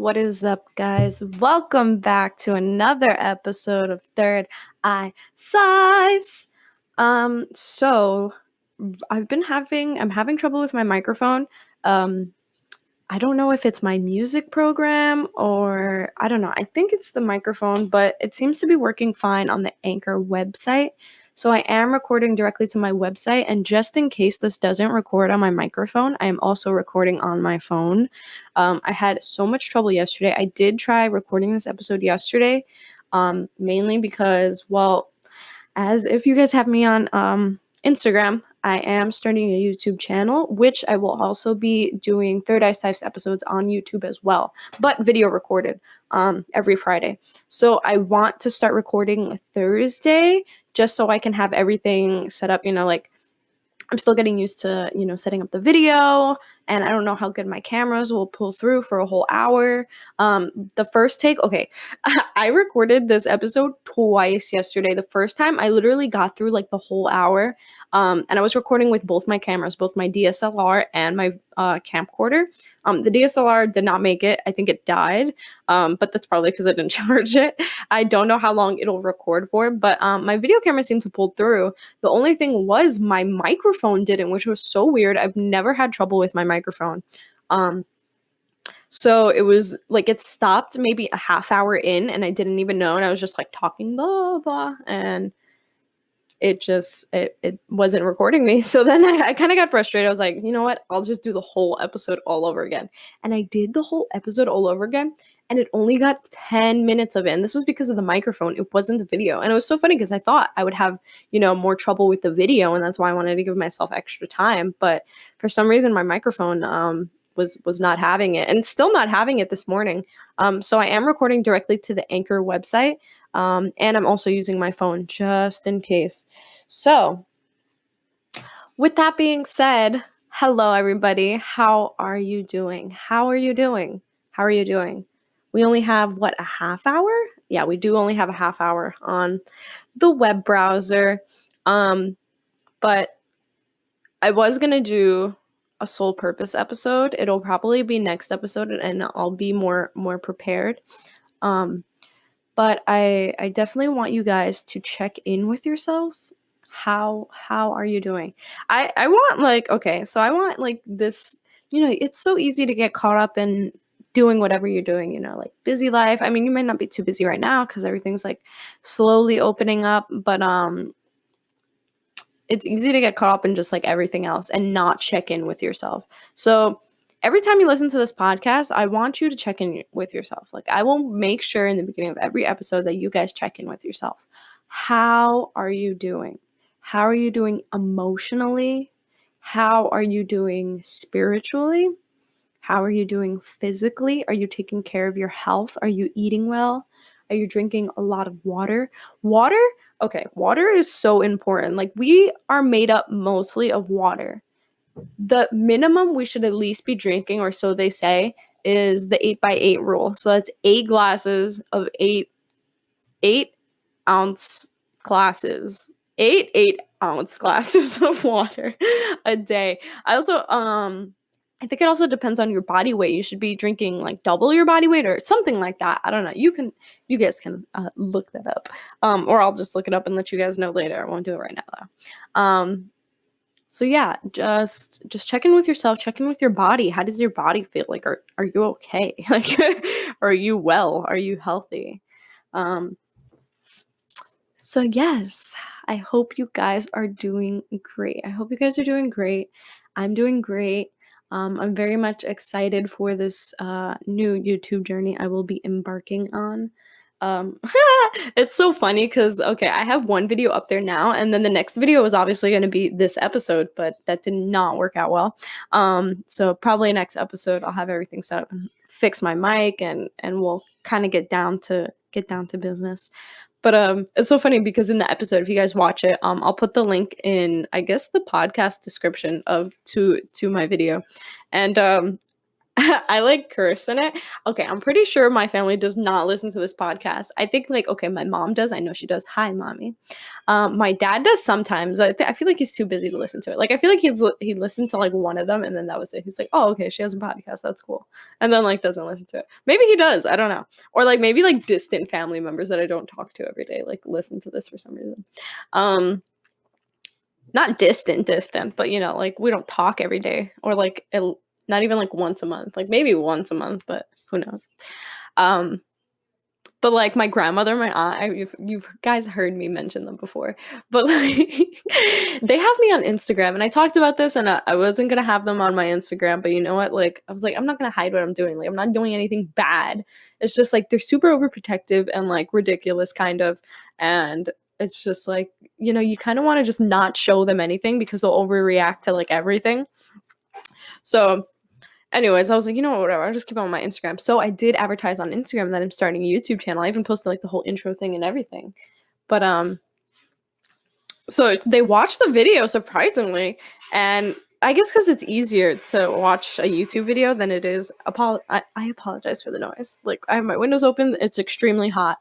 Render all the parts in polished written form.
What is up, guys? Welcome back to another episode of Third Eye Cyphs. So I'm having trouble with my microphone. I don't know if it's my music program or I don't know. I think it's the microphone, but it seems to be working fine on the Anchor website. So I am recording directly to my website, and just in case this doesn't record on my microphone, I am also recording on my phone. I had so much trouble yesterday. I did try recording this episode yesterday, mainly because, well, as if you guys have me on Instagram, I am starting a YouTube channel, which I will also be doing ThirdEyeCyphs episodes on YouTube as well, but video recorded every Friday. So I want to start recording Thursday just so I can have everything set up, like I'm still getting used to, setting up the video, and I don't know how good my cameras will pull through for a whole hour. The first take, okay, I recorded this episode twice yesterday. The first time I literally got through like the whole hour, and I was recording with both my cameras, both my DSLR and my camcorder. The DSLR did not make it. I think it died, but that's probably because I didn't charge it. I don't know how long it'll record for, but my video camera seemed to pull through. The only thing was my microphone didn't, which was so weird. I've never had trouble with my microphone. So it was like it stopped maybe a half hour in, and I didn't even know, and I was just like talking blah blah, and it wasn't recording me. So then I kind of got frustrated. I was like, you know what? I'll just do the whole episode all over again. And I did the whole episode all over again, and it only got 10 minutes of it. And this was because of the microphone. It wasn't the video. And it was so funny because I thought I would have, more trouble with the video, and that's why I wanted to give myself extra time. But for some reason, my microphone was not having it, and still not having it this morning. So I am recording directly to the Anchor website. And I'm also using my phone just in case. So, with that being said, hello everybody. How are you doing? How are you doing? How are you doing? We only have, a half hour? Yeah, we do only have a half hour on the web browser. But I was going to do a sole purpose episode. It'll probably be next episode, and I'll be more prepared. But I definitely want you guys to check in with yourselves. How are you doing? I want this, it's so easy to get caught up in doing whatever you're doing, like busy life. I mean, you might not be too busy right now because everything's like slowly opening up, but it's easy to get caught up in just like everything else and not check in with yourself. So every time you listen to this podcast, I want you to check in with yourself. Like, I will make sure in the beginning of every episode that you guys check in with yourself. How are you doing? How are you doing emotionally? How are you doing spiritually? How are you doing physically? Are you taking care of your health? Are you eating well? Are you drinking a lot of water? Okay, water is so important. Like, we are made up mostly of water. The minimum we should at least be drinking, or so they say, is the 8x8 rule. So that's 8 glasses of 8-ounce glasses. 8-ounce glasses of water a day. I also I think it also depends on your body weight. You should be drinking like double your body weight or something like that. I don't know. You guys can look that up. Or I'll just look it up and let you guys know later. I won't do it right now though. So yeah, just check in with yourself, check in with your body. How does your body feel? Like, are you okay? Like, are you well? Are you healthy? So yes, I hope you guys are doing great. I'm doing great. I'm very much excited for this new YouTube journey I will be embarking on. It's so funny because, okay, I have one video up there now, and then the next video is obviously going to be this episode, but that did not work out well. So probably next episode I'll have everything set up and fix my mic, and we'll kind of get down to business. But it's so funny because in the episode, if you guys watch it, I'll put the link in, I guess, the podcast description to my video. And I like curse in it. Okay, I'm pretty sure my family does not listen to this podcast. I think like okay, my mom does. I know she does. Hi, mommy. My dad does sometimes. I feel like he's too busy to listen to it. Like I feel like he listened to like one of them and then that was it. He's like, oh okay, she has a podcast. That's cool. And then like doesn't listen to it. Maybe he does. I don't know. Or like maybe like distant family members that I don't talk to every day like listen to this for some reason. Um, not distant, but you know, like we don't talk every day or like not even like once a month, like maybe once a month, but who knows. Um, but like my grandmother, my aunt, you guys heard me mention them before, but like they have me on Instagram, and I talked about this, and I wasn't gonna have them on my Instagram, but you know what? Like I was like, I'm not gonna hide what I'm doing. Like I'm not doing anything bad. It's just like they're super overprotective and like ridiculous, kind of, and it's just like you know you kind of want to just not show them anything because they'll overreact to like everything. So anyways, I was like, you know what, whatever. I'll just keep it on my Instagram. So I did advertise on Instagram that I'm starting a YouTube channel. I even posted like the whole intro thing and everything. But so they watched the video surprisingly, and I guess because it's easier to watch a YouTube video than it is. I apologize for the noise. Like I have my windows open. It's extremely hot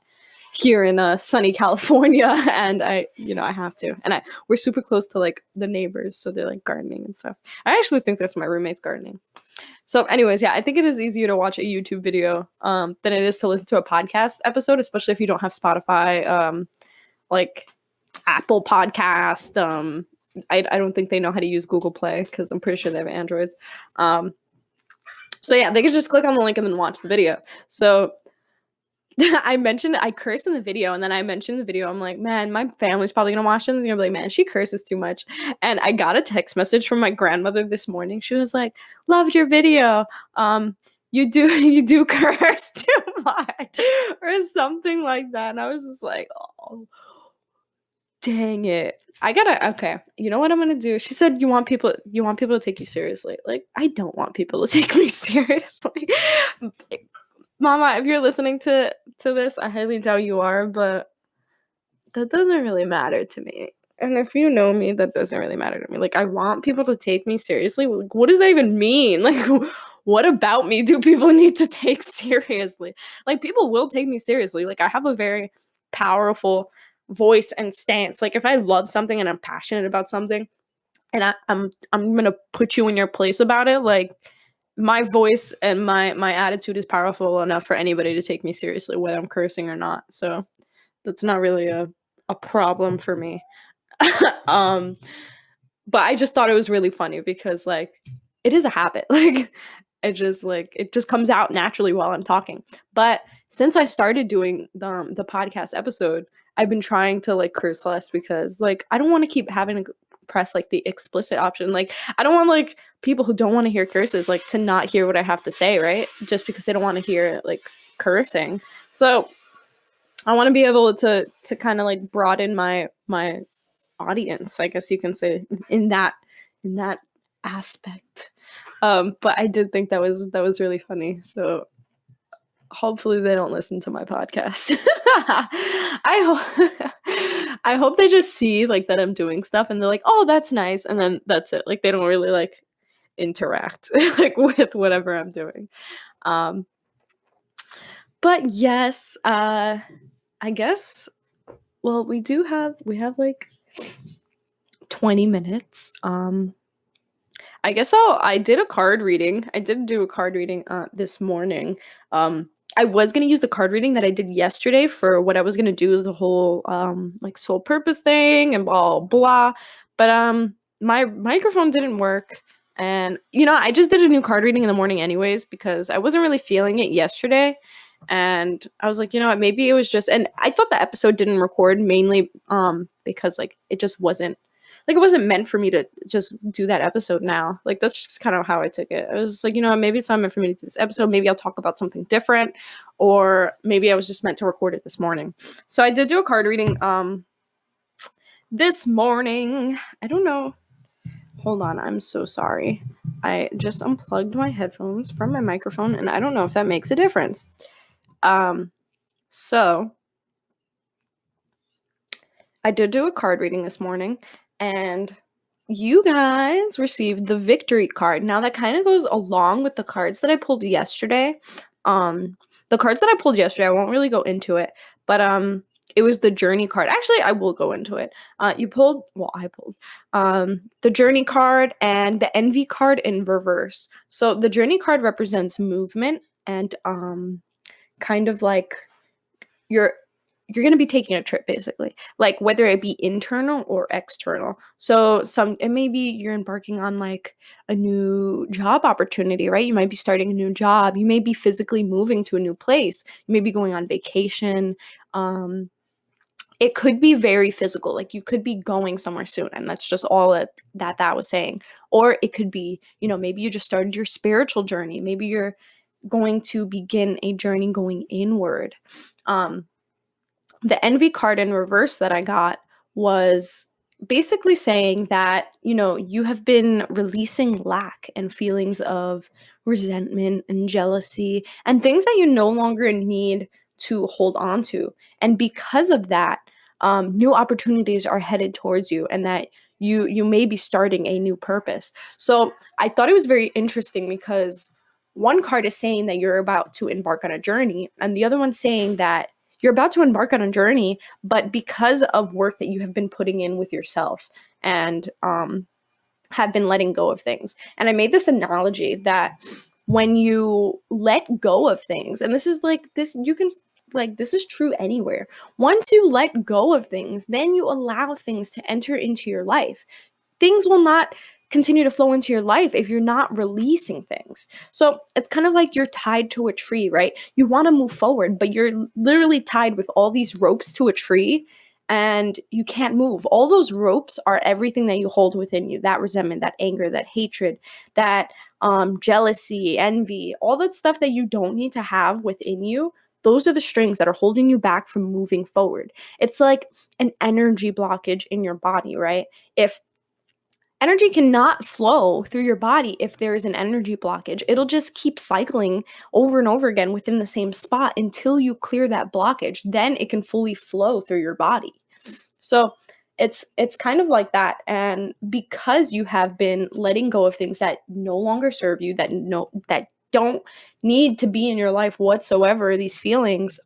here in sunny California, and I have to. And we're super close to like the neighbors, so they're like gardening and stuff. I actually think that's my roommate's gardening. So, anyways, yeah, I think it is easier to watch a YouTube video than it is to listen to a podcast episode, especially if you don't have Spotify, like Apple Podcast. I don't think they know how to use Google Play because I'm pretty sure they have Androids. So yeah, they could just click on the link and then watch the video. So I cursed in the video, and then I mentioned in the video, I'm like, man, my family's probably gonna watch this, and they're gonna be like, man, she curses too much. And I got a text message from my grandmother this morning. She was like, loved your video. You do curse too much, or something like that. And I was just like, oh, dang it. Okay, you know what I'm gonna do? She said you want people to take you seriously. Like, I don't want people to take me seriously. Mama, if you're listening to this, I highly doubt you are, but that doesn't really matter to me. And if you know me, that doesn't really matter to me. Like, I want people to take me seriously. Like, what does that even mean? Like, what about me do people need to take seriously? Like, people will take me seriously. Like, I have a very powerful voice and stance. Like, if I love something and I'm passionate about something, and I'm gonna put you in your place about it, like my voice and my attitude is powerful enough for anybody to take me seriously, whether I'm cursing or not. So that's not really a problem for me. um, but I just thought it was really funny because like it is a habit. Like it just comes out naturally while I'm talking. But since I started doing the podcast episode, I've been trying to like curse less because like I don't want to keep having to press like the explicit option. Like I don't want like people who don't want to hear curses like to not hear what I have to say, right? Just because they don't want to hear like cursing. So I want to be able to kind of like broaden my audience, I guess you can say, in that aspect. But I did think that was really funny. So hopefully they don't listen to my podcast. I hope they just see like that I'm doing stuff and they're like, "Oh, that's nice." And then that's it. Like they don't really like interact like with whatever I'm doing. But yes, I guess well, we have like 20 minutes. I guess I did a card reading. I did do a card reading this morning. I was gonna use the card reading that I did yesterday for what I was gonna do the whole like soul purpose thing and blah blah. But my microphone didn't work. And I just did a new card reading in the morning anyways because I wasn't really feeling it yesterday. And I was like, you know what, maybe it was just, and I thought the episode didn't record mainly because like it just wasn't like it wasn't meant for me to just do that episode now. Like that's just kind of how I took it. I was just like, maybe it's not meant for me to do this episode. Maybe I'll talk about something different, or maybe I was just meant to record it this morning. So I did do a card reading this morning. I don't know. Hold on, I'm so sorry. I just unplugged my headphones from my microphone, and I don't know if that makes a difference. So I did do a card reading this morning, and you guys received the victory card. Now that kind of goes along with the cards that I pulled yesterday. The cards that I pulled yesterday, I won't really go into it, but it was the journey card. Actually, I will go into it. I pulled the journey card and the envy card in reverse. So the journey card represents movement and kind of like you're going to be taking a trip, basically, like whether it be internal or external. So it may be you're embarking on like a new job opportunity, right? You might be starting a new job. You may be physically moving to a new place. You may be going on vacation. It could be very physical, like you could be going somewhere soon, and that's just all that was saying. Or it could be, maybe you just started your spiritual journey. Maybe you're going to begin a journey going inward. The envy card in reverse that I got was basically saying that, you have been releasing lack and feelings of resentment and jealousy and things that you no longer need to hold on to. And because of that, new opportunities are headed towards you, and that you may be starting a new purpose. So I thought it was very interesting because one card is saying that you're about to embark on a journey, and the other one's saying that you're about to embark on a journey, but because of work that you have been putting in with yourself and have been letting go of things. And I made this analogy that when you let go of things, and this is like this, you can this is true anywhere. Once you let go of things, then you allow things to enter into your life. Things will not continue to flow into your life if you're not releasing things. So it's kind of like you're tied to a tree, right? You want to move forward, but you're literally tied with all these ropes to a tree and you can't move. All those ropes are everything that you hold within you, that resentment, that anger, that hatred, that jealousy, envy, all that stuff that you don't need to have within you. Those are the strings that are holding you back from moving forward. It's like an energy blockage in your body, right? If energy cannot flow through your body if there is an energy blockage. It'll just keep cycling over and over again within the same spot until you clear that blockage. Then it can fully flow through your body. So it's kind of like that. And because you have been letting go of things that no longer serve you, that don't need to be in your life whatsoever, these feelings,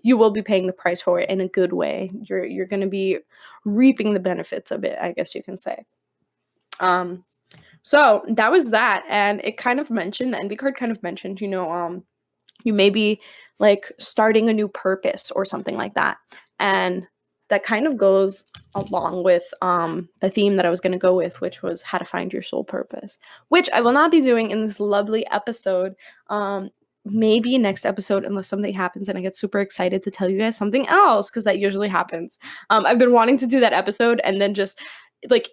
you will be paying the price for it in a good way. You're going to be reaping the benefits of it, I guess you can say. So that was that. And it kind of mentioned, the envy card kind of mentioned, you may be like starting a new purpose or something like that. And that kind of goes along with the theme that I was going to go with, which was how to find your soul purpose, which I will not be doing in this lovely episode. Maybe next episode, unless something happens and I get super excited to tell you guys something else, because that usually happens. I've been wanting to do that episode, and then just like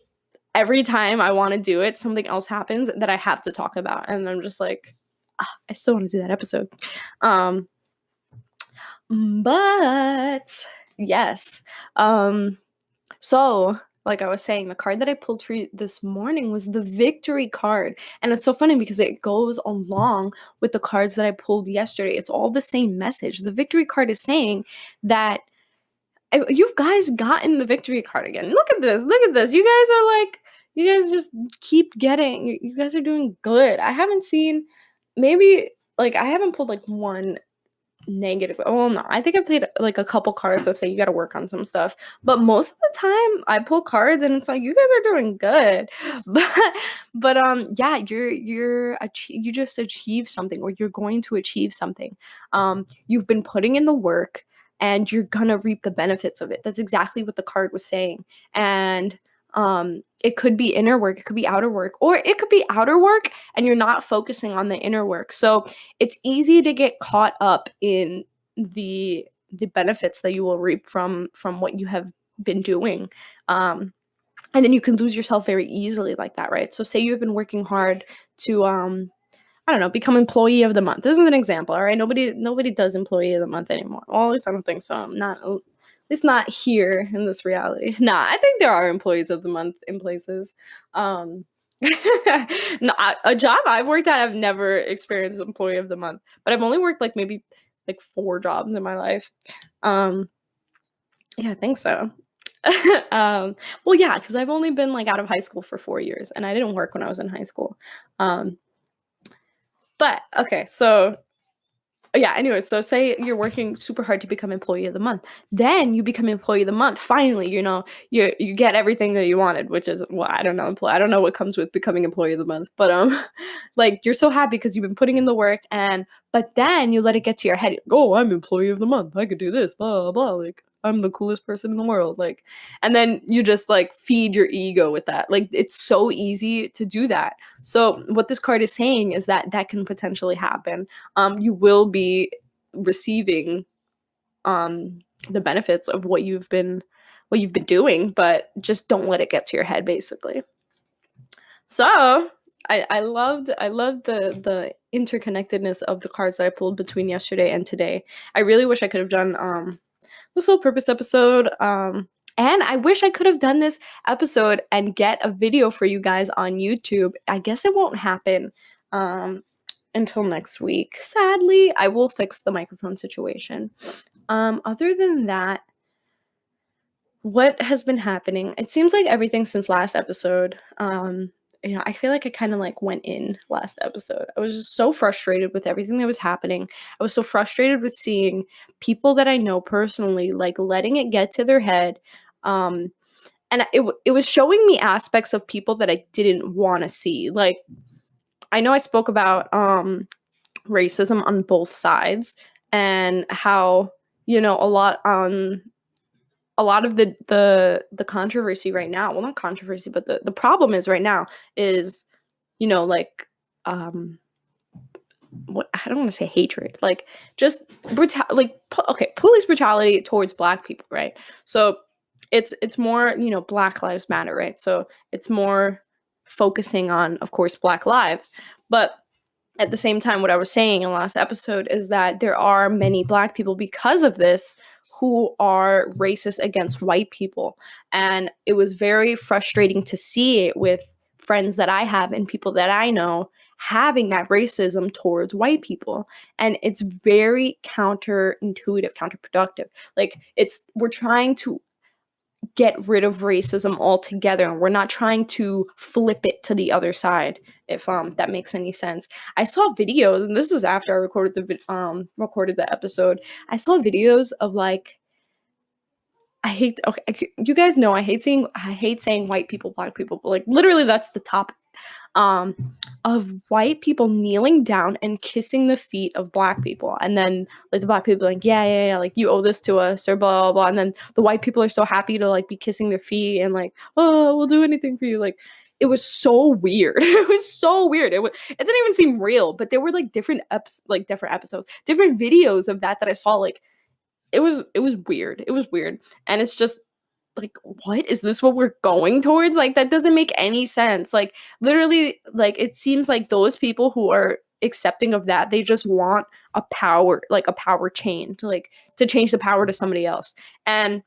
every time I want to do it, something else happens that I have to talk about. And I'm just like, I still want to do that episode. But yes. So like I was saying, the card that I pulled for you this morning was the victory card. And it's so funny because it goes along with the cards that I pulled yesterday. It's all the same message. The victory card is saying that you guys gotten the victory card again. Look at this. Look at this. You guys are like, you guys just keep getting, you guys are doing good. I haven't seen, maybe, like, I haven't pulled like one negative. Oh no, I think I played like a couple cards that say you got to work on some stuff. But most of the time I pull cards and it's like, you guys are doing good. But yeah, you just achieved something, or you're going to achieve something. You've been putting in the work and you're gonna reap the benefits of it. That's exactly what the card was saying. And it could be inner work, it could be outer work, or it could be outer work and you're not focusing on the inner work. So it's easy to get caught up in the benefits that you will reap from what you have been doing. And then you can lose yourself very easily like that, right? So say you've been working hard to I don't know, become employee of the month. This is an example, all right? Nobody does employee of the month anymore. Well, at least I don't think so. I'm not, at least not here in this reality. Nah, I think there are employees of the month in places. No, a job I've worked at, I've never experienced employee of the month, but I've only worked like maybe like 4 jobs in my life. Yeah, I think so. Well, yeah, because I've only been like out of high school for 4 years, and I didn't work when I was in high school. Um, but okay, so yeah, anyway, so say you're working super hard to become employee of the month. Then you become employee of the month. Finally, you get everything that you wanted, which is, well, I don't know, I don't know what comes with becoming employee of the month, but like you're so happy because you've been putting in the work, and but then you let it get to your head. Oh, I'm employee of the month. I could do this, blah blah blah. Like I'm the coolest person in the world. Like, and then you just like feed your ego with that. Like it's so easy to do that. So what this card is saying is that that can potentially happen. You will be receiving the benefits of what you've been doing, but just don't let it get to your head, basically. So I loved the interconnectedness of the cards that I pulled between yesterday and today. I really wish I could have done this whole purpose episode. And I wish I could have done this episode and get a video for you guys on YouTube. I guess it won't happen until next week. Sadly, I will fix the microphone situation. Other than that, what has been happening? It seems like everything since last episode. I feel like I kind of like went in last episode. I was just so frustrated with everything that was happening. I was so frustrated with seeing people that I know personally like letting it get to their head. And it was showing me aspects of people that I didn't want to see. Like I know I spoke about racism on both sides and how a lot of the controversy right now, well, not controversy, but the problem is right now is like what, I don't want to say hatred, like just police brutality towards Black people, right? So it's more Black Lives Matter, right? So it's more focusing on, of course, Black lives, but at the same time, what I was saying in the last episode is that there are many Black people because of this who are racist against white people. And it was very frustrating to see it with friends that I have and people that I know having that racism towards white people. And it's very counterintuitive, counterproductive. Like we're trying to get rid of racism altogether, and we're not trying to flip it to the other side, if that makes any sense. I saw videos, and this is after I recorded the episode. I saw videos of like, you guys know I hate saying white people, Black people, but like literally that's the top of white people kneeling down and kissing the feet of Black people, and then like the Black people like, yeah, like you owe this to us, or blah blah blah, and then the white people are so happy to like be kissing their feet and like, oh, we'll do anything for you. Like it was so weird. It was so weird. It didn't even seem real, but there were like different episodes, different videos of that I saw. Like it was weird. It was weird, and it's just like, what is this, what we're going towards? Like that doesn't make any sense. Like literally, like it seems like those people who are accepting of that, they just want a power change, to change the power to somebody else. And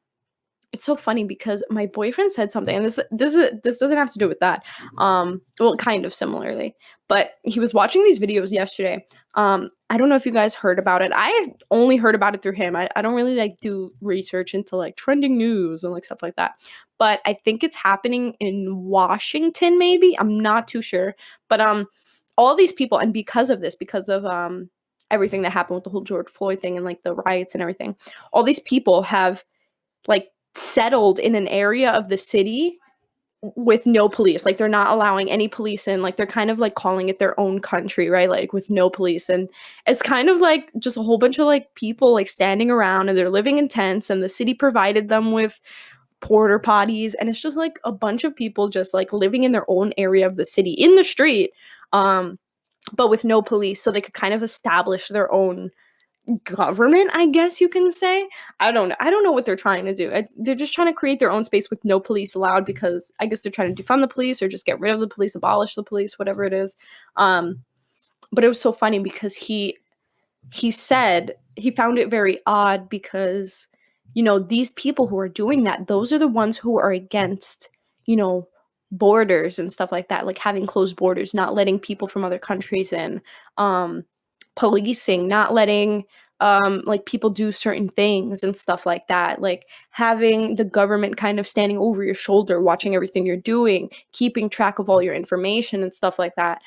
it's so funny because my boyfriend said something, and this doesn't have to do with that. Well, kind of similarly, but he was watching these videos yesterday. I don't know if you guys heard about it. I only heard about it through him. I don't really like do research into like trending news and like stuff like that. But I think it's happening in Washington, maybe. I'm not too sure. But all these people, and because of everything that happened with the whole George Floyd thing and like the riots and everything, all these people have like settled in an area of the city with no police. Like they're not allowing any police in. Like they're kind of like calling it their own country, right? Like with no police. And it's kind of like just a whole bunch of like people like standing around, and they're living in tents, and the city provided them with porter potties, and it's just like a bunch of people just like living in their own area of the city in the street, but with no police, so they could kind of establish their own government, I guess you can say. I don't know what they're trying to do. They're just trying to create their own space with no police allowed, because I guess they're trying to defund the police or just get rid of the police, abolish the police, whatever it is. But it was so funny because he said he found it very odd because these people who are doing that, those are the ones who are against borders and stuff like that, like having closed borders, not letting people from other countries in, policing, not letting like people do certain things and stuff like that, like having the government kind of standing over your shoulder, watching everything you're doing, keeping track of all your information and stuff like that.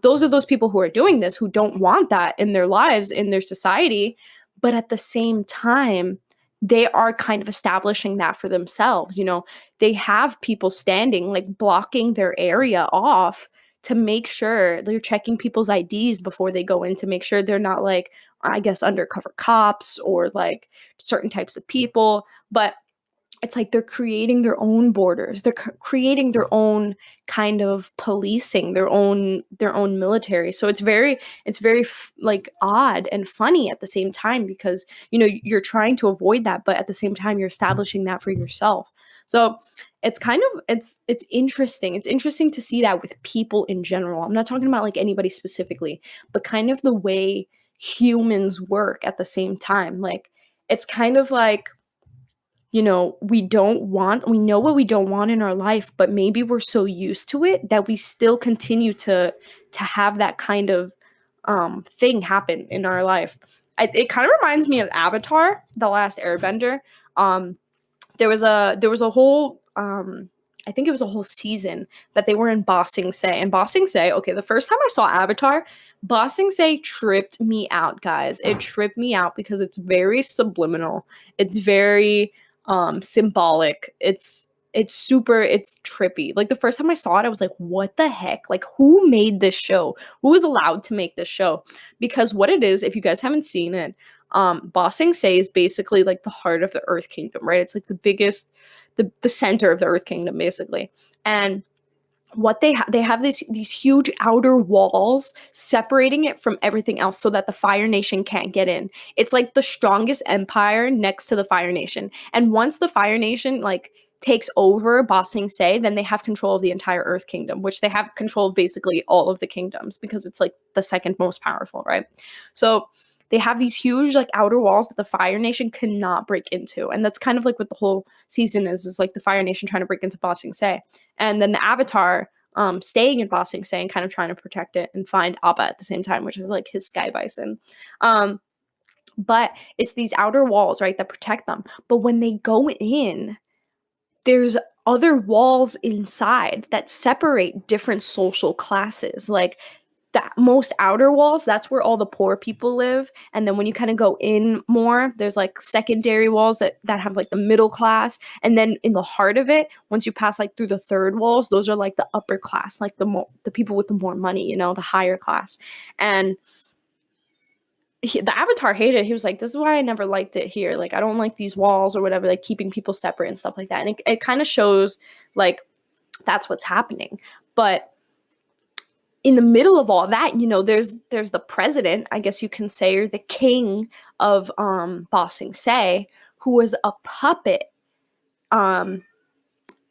Those are those people who are doing this, who don't want that in their lives, in their society, but at the same time, they are kind of establishing that for themselves. You know, they have people standing, like blocking their area off to make sure they're checking people's IDs before they go in, to make sure they're not like, I guess, undercover cops or like certain types of people. But it's like they're creating their own borders. They're creating their own kind of policing, their own military. So it's very like odd and funny at the same time, because you know you're trying to avoid that, but at the same time you're establishing that for yourself. So it's kind of it's interesting. It's interesting to see that with people in general. I'm not talking about like anybody specifically, but kind of the way humans work at the same time. Like it's kind of like, you know, we know what we don't want in our life, but maybe we're so used to it that we still continue to have that kind of thing happen in our life. It kind of reminds me of Avatar, The Last Airbender. um there was a whole I think it was a whole season that they were in Ba Sing Se. And Ba Sing Se, okay, the first time I saw Avatar, Ba Sing Se tripped me out, guys. It tripped me out because it's very subliminal. It's very symbolic. It's trippy. Like the first time I saw it, I was like, what the heck? Like who made this show? Who was allowed to make this show? Because what it is, if you guys haven't seen it, Ba Sing Se is basically like the heart of the Earth Kingdom, right? It's like the biggest, the center of the Earth Kingdom, basically. And what they have these huge outer walls separating it from everything else so that the Fire Nation can't get in. It's like the strongest empire next to the Fire Nation. And once the Fire Nation like takes over Ba Sing Se, then they have control of the entire Earth Kingdom, which they have control of basically all of the kingdoms because it's like the second most powerful, right? So they have these huge like outer walls that the Fire Nation cannot break into. And that's kind of like what the whole season is like the Fire Nation trying to break into Ba Sing Se. And then the Avatar staying in Ba Sing Se and kind of trying to protect it and find Appa at the same time, which is like his sky bison. But it's these outer walls, right, that protect them. But when they go in, there's other walls inside that separate different social classes. Like the most outer walls, that's where all the poor people live. And then when you kind of go in more, there's like secondary walls that have like the middle class. And then in the heart of it, once you pass like through the third walls, those are like the upper class, like the people with the more money, you know, the higher class. And the Avatar hated it. He was like, this is why I never liked it here. Like, I don't like these walls or whatever, like keeping people separate and stuff like that. And it kind of shows like that's what's happening. But in the middle of all that, you know, there's the president, I guess you can say, or the king of Ba Sing Se, who was a puppet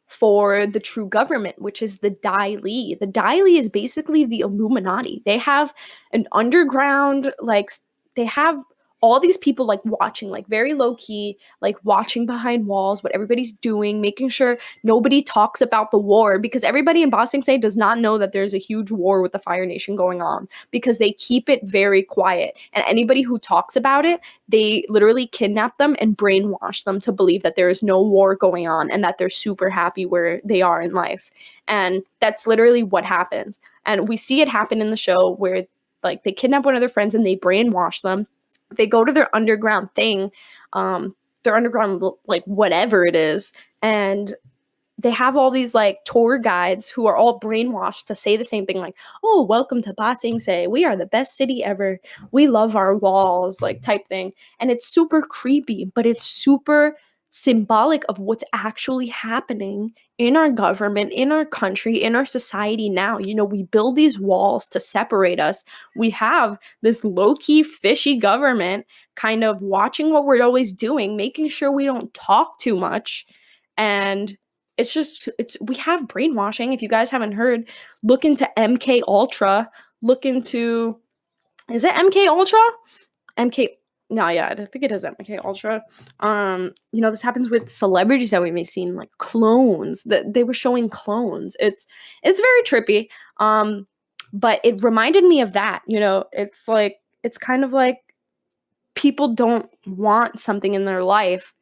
for the true government, which is the Dai Li. The Dai Li is basically the Illuminati. They have an underground, like, they have all these people like watching, like very low key, like watching behind walls, what everybody's doing, making sure nobody talks about the war, because everybody in Ba Sing Se does not know that there's a huge war with the Fire Nation going on, because they keep it very quiet. And anybody who talks about it, they literally kidnap them and brainwash them to believe that there is no war going on and that they're super happy where they are in life. And that's literally what happens. And we see it happen in the show where like they kidnap one of their friends and they brainwash them. They go to their underground thing, their underground, like whatever it is, and they have all these like tour guides who are all brainwashed to say the same thing, like, oh, welcome to Ba Sing Se, we are the best city ever, we love our walls, like type thing. And it's super creepy, but it's super symbolic of what's actually happening in our government, in our country, in our society now. You know, we build these walls to separate us. We have this low-key fishy government kind of watching what we're always doing, making sure we don't talk too much. And we have brainwashing. If you guys haven't heard, look into MK Ultra. Look into, is it MK Ultra? MK, no, yeah, I think it is MK Ultra. You know, this happens with celebrities that we've seen, like clones. That they were showing clones. It's very trippy. But it reminded me of that. You know, it's like, it's kind of like people don't want something in their life,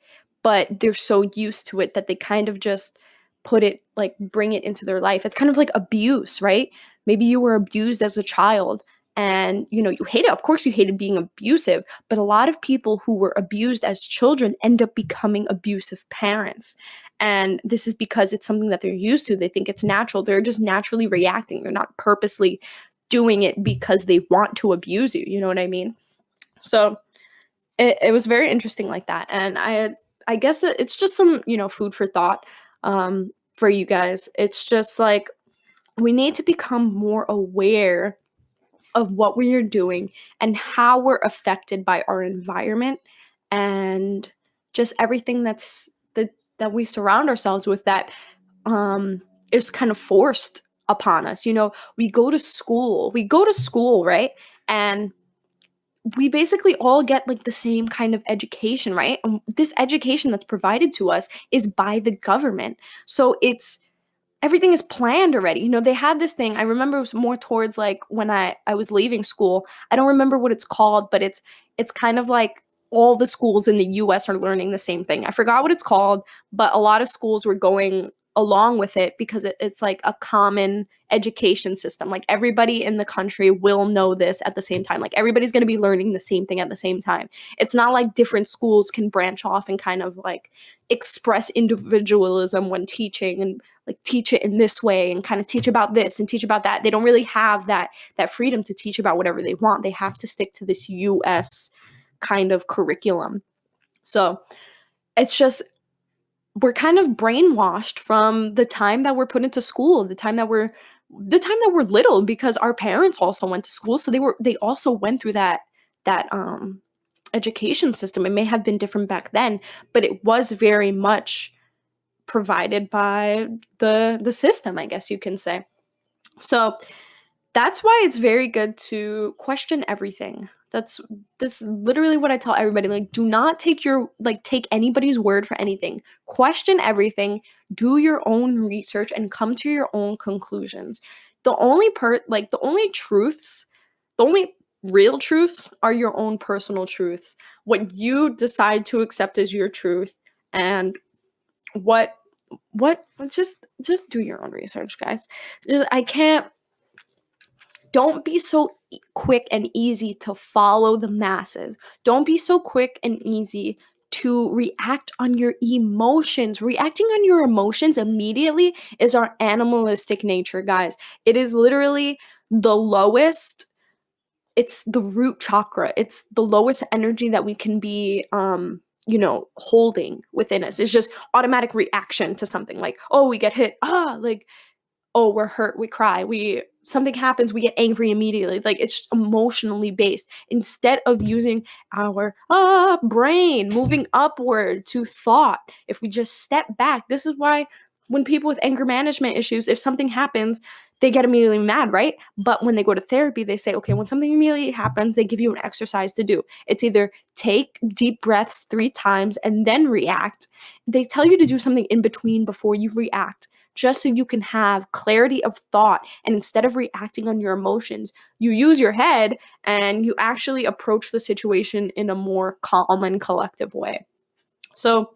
but they're so used to it that they kind of just put it, like, bring it into their life. It's kind of like abuse, right? Maybe you were abused as a child and, you hate it. Of course, you hated being abusive, but a lot of people who were abused as children end up becoming abusive parents. And this is because it's something that they're used to. They think it's natural. They're just naturally reacting. They're not purposely doing it because they want to abuse you. You know what I mean? So it was very interesting like that. And I guess it's just some, food for thought for you guys. It's just like we need to become more aware of what we are doing and how we're affected by our environment and just everything that we surround ourselves with that is kind of forced upon us. We go to school, right? And we basically all get like the same kind of education, right? This education that's provided to us is by the government. So everything is planned already. They had this thing. I remember it was more towards like when I was leaving school. I don't remember what it's called, but it's kind of like all the schools in the US are learning the same thing. I forgot what it's called, but a lot of schools were going along with it because it's like a common education system. Like everybody in the country will know this at the same time. Like everybody's going to be learning the same thing at the same time. It's not like different schools can branch off and kind of like express individualism when teaching and like teach it in this way and kind of teach about this and teach about that. They don't really have that freedom to teach about whatever they want. They have to stick to this US kind of curriculum. So it's just we're kind of brainwashed from the time that we're put into school, the time that we're little, because our parents also went to school, so they also went through that education system. It may have been different back then, but it was very much provided by the system, I guess you can say. So that's why it's very good to question everything. That's literally what I tell everybody. Like, do not take anybody's word for anything. Question everything, do your own research, and come to your own conclusions. The only truths, the only real truths are your own personal truths. What you decide to accept as your truth, and what just do your own research, guys. Don't be so quick and easy to follow the masses. Don't be so quick and easy to react on your emotions. Reacting on your emotions immediately is our animalistic nature, guys. It is literally the lowest. It's the root chakra. It's the lowest energy that we can be holding within us. It's just automatic reaction to something like, oh, we get hit, like, oh, we're hurt, we cry, something happens, we get angry immediately. Like, it's just emotionally based. Instead of using our brain, moving upward to thought, if we just step back. This is why when people with anger management issues, if something happens, they get immediately mad, right? But when they go to therapy, they say, okay, when something immediately happens, they give you an exercise to do. It's either take deep breaths 3 times and then react. They tell you to do something in between before you react, just so you can have clarity of thought. And instead of reacting on your emotions, you use your head and you actually approach the situation in a more calm and collective way. So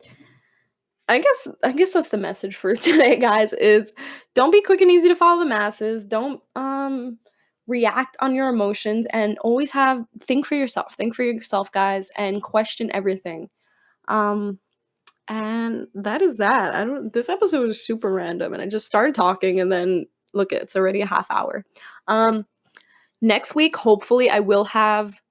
I guess that's the message for today, guys, is don't be quick and easy to follow the masses. Don't react on your emotions, and always think for yourself. Think for yourself, guys, and question everything. And that is that. This episode was super random, and I just started talking, and then look, it's already a half hour. Next week, hopefully, I will have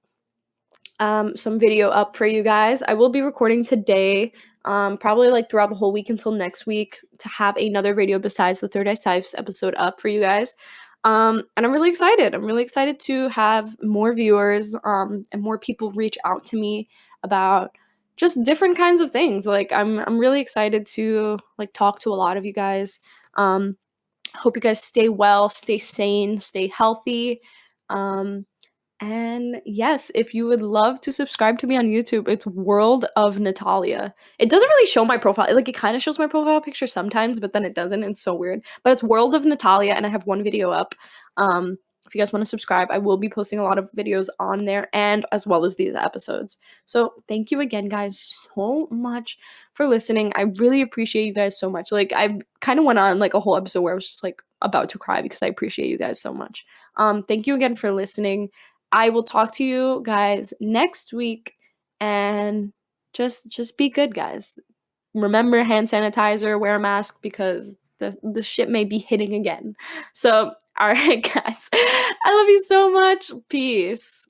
some video up for you guys. I will be recording today, probably like throughout the whole week until next week, to have another video besides the ThirdEyeCyphs episode up for you guys. And I'm really excited. I'm really excited to have more viewers and more people reach out to me about just different kinds of things. Like, I'm really excited to like talk to a lot of you guys. Hope you guys stay well, stay sane, stay healthy. And yes, if you would love to subscribe to me on YouTube, it's World of Natalia. It doesn't really show my profile. Like, it kind of shows my profile picture sometimes, but then it doesn't. It's so weird. But it's World of Natalia, and I have one video up. If you guys want to subscribe, I will be posting a lot of videos on there and as well as these episodes. So thank you again, guys, so much for listening. I really appreciate you guys so much. Like, I kind of went on like a whole episode where I was just like about to cry because I appreciate you guys so much. Thank you again for listening. I will talk to you guys next week, and just be good, guys. Remember, hand sanitizer, wear a mask, because the shit may be hitting again. So, all right, guys. I love you so much. Peace.